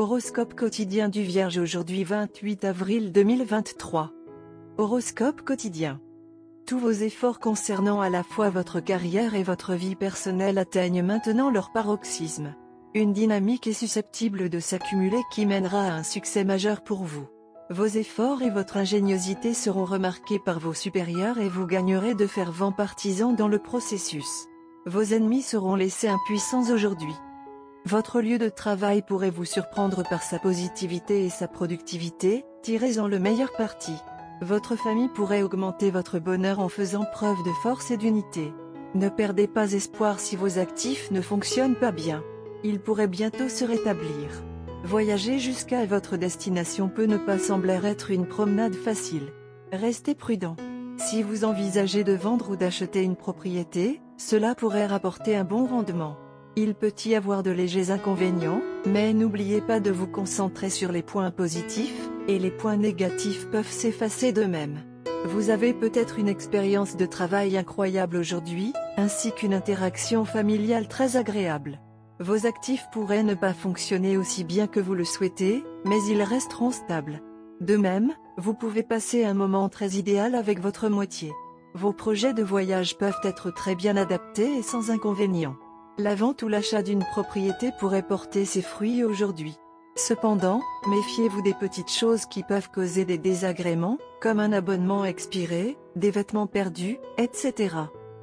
Horoscope quotidien du Vierge aujourd'hui 28 avril 2023. Horoscope quotidien. Tous vos efforts concernant à la fois votre carrière et votre vie personnelle atteignent maintenant leur paroxysme. Une dynamique est susceptible de s'accumuler qui mènera à un succès majeur pour vous. Vos efforts et votre ingéniosité seront remarqués par vos supérieurs et vous gagnerez de fervents partisans dans le processus. Vos ennemis seront laissés impuissants aujourd'hui. Votre lieu de travail pourrait vous surprendre par sa positivité et sa productivité, tirez-en le meilleur parti. Votre famille pourrait augmenter votre bonheur en faisant preuve de force et d'unité. Ne perdez pas espoir si vos actifs ne fonctionnent pas bien. Ils pourraient bientôt se rétablir. Voyager jusqu'à votre destination peut ne pas sembler être une promenade facile. Restez prudent. Si vous envisagez de vendre ou d'acheter une propriété, cela pourrait rapporter un bon rendement. Il peut y avoir de légers inconvénients, mais n'oubliez pas de vous concentrer sur les points positifs, et les points négatifs peuvent s'effacer d'eux-mêmes. Vous avez peut-être une expérience de travail incroyable aujourd'hui, ainsi qu'une interaction familiale très agréable. Vos actifs pourraient ne pas fonctionner aussi bien que vous le souhaitez, mais ils resteront stables. De même, vous pouvez passer un moment très idéal avec votre moitié. Vos projets de voyage peuvent être très bien adaptés et sans inconvénients. La vente ou l'achat d'une propriété pourrait porter ses fruits aujourd'hui. Cependant, méfiez-vous des petites choses qui peuvent causer des désagréments, comme un abonnement expiré, des vêtements perdus, etc.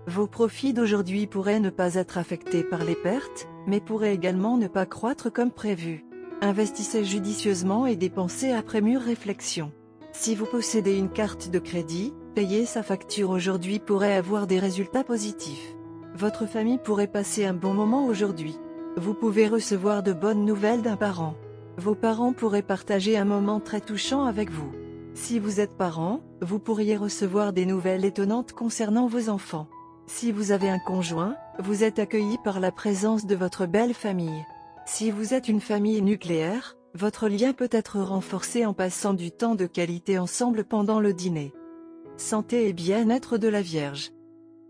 Vos profits d'aujourd'hui pourraient ne pas être affectés par les pertes, mais pourraient également ne pas croître comme prévu. Investissez judicieusement et dépensez après mûre réflexion. Si vous possédez une carte de crédit, payer sa facture aujourd'hui pourrait avoir des résultats positifs. Votre famille pourrait passer un bon moment aujourd'hui. Vous pouvez recevoir de bonnes nouvelles d'un parent. Vos parents pourraient partager un moment très touchant avec vous. Si vous êtes parent, vous pourriez recevoir des nouvelles étonnantes concernant vos enfants. Si vous avez un conjoint, vous êtes accueilli par la présence de votre belle famille. Si vous êtes une famille nucléaire, votre lien peut être renforcé en passant du temps de qualité ensemble pendant le dîner. Santé et bien-être de la Vierge.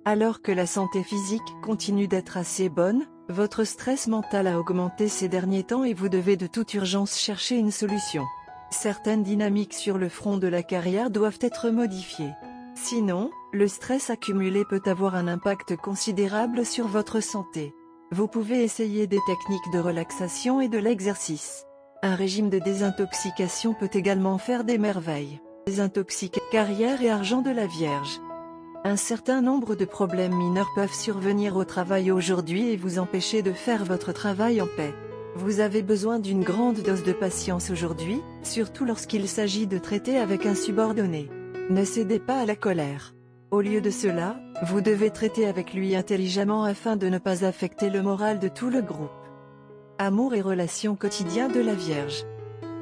Alors que la santé physique continue d'être assez bonne, votre stress mental a augmenté ces derniers temps et vous devez de toute urgence chercher une solution. Certaines dynamiques sur le front de la carrière doivent être modifiées. Sinon, le stress accumulé peut avoir un impact considérable sur votre santé. Vous pouvez essayer des techniques de relaxation et de l'exercice. Un régime de désintoxication peut également faire des merveilles. Désintoxique, carrière et argent de la Vierge. Un certain nombre de problèmes mineurs peuvent survenir au travail aujourd'hui et vous empêcher de faire votre travail en paix. Vous avez besoin d'une grande dose de patience aujourd'hui, surtout lorsqu'il s'agit de traiter avec un subordonné. Ne cédez pas à la colère. Au lieu de cela, vous devez traiter avec lui intelligemment afin de ne pas affecter le moral de tout le groupe. Amour et relations quotidiennes de la Vierge.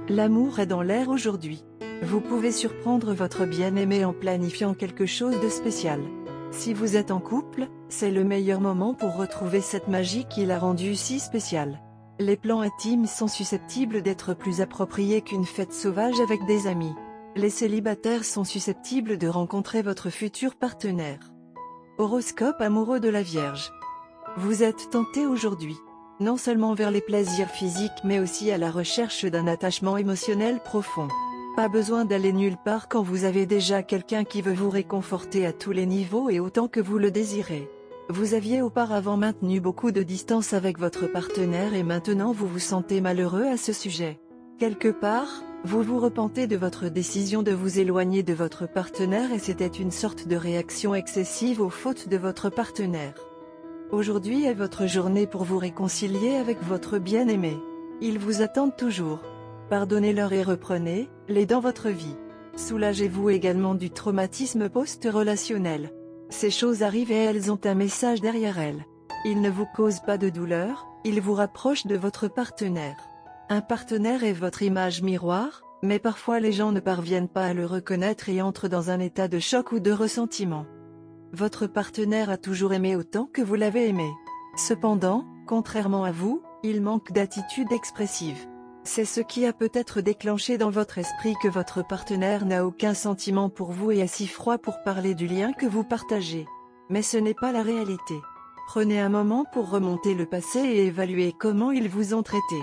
L'amour est dans l'air aujourd'hui. Vous pouvez surprendre votre bien-aimé en planifiant quelque chose de spécial. Si vous êtes en couple, c'est le meilleur moment pour retrouver cette magie qui l'a rendu si spécial. Les plans intimes sont susceptibles d'être plus appropriés qu'une fête sauvage avec des amis. Les célibataires sont susceptibles de rencontrer votre futur partenaire. Horoscope amoureux de la Vierge. Vous êtes tenté aujourd'hui, non seulement vers les plaisirs physiques mais aussi à la recherche d'un attachement émotionnel profond. Pas besoin d'aller nulle part quand vous avez déjà quelqu'un qui veut vous réconforter à tous les niveaux et autant que vous le désirez. Vous aviez auparavant maintenu beaucoup de distance avec votre partenaire et maintenant vous vous sentez malheureux à ce sujet. Quelque part, vous vous repentez de votre décision de vous éloigner de votre partenaire et c'était une sorte de réaction excessive aux fautes de votre partenaire. Aujourd'hui est votre journée pour vous réconcilier avec votre bien-aimé. Ils vous attendent toujours. Pardonnez-leur et reprenez-les dans votre vie. Soulagez-vous également du traumatisme post-relationnel. Ces choses arrivent et elles ont un message derrière elles. Ils ne vous causent pas de douleur, ils vous rapprochent de votre partenaire. Un partenaire est votre image miroir, mais parfois les gens ne parviennent pas à le reconnaître et entrent dans un état de choc ou de ressentiment. Votre partenaire a toujours aimé autant que vous l'avez aimé. Cependant, contrairement à vous, il manque d'attitude expressive. C'est ce qui a peut-être déclenché dans votre esprit que votre partenaire n'a aucun sentiment pour vous et est si froid pour parler du lien que vous partagez. Mais ce n'est pas la réalité. Prenez un moment pour remonter le passé et évaluer comment ils vous ont traité.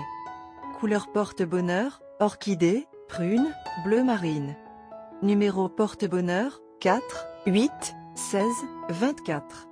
couleur porte-bonheur, orchidée, prune, bleu marine. Numéro porte-bonheur, 4, 8, 16, 24.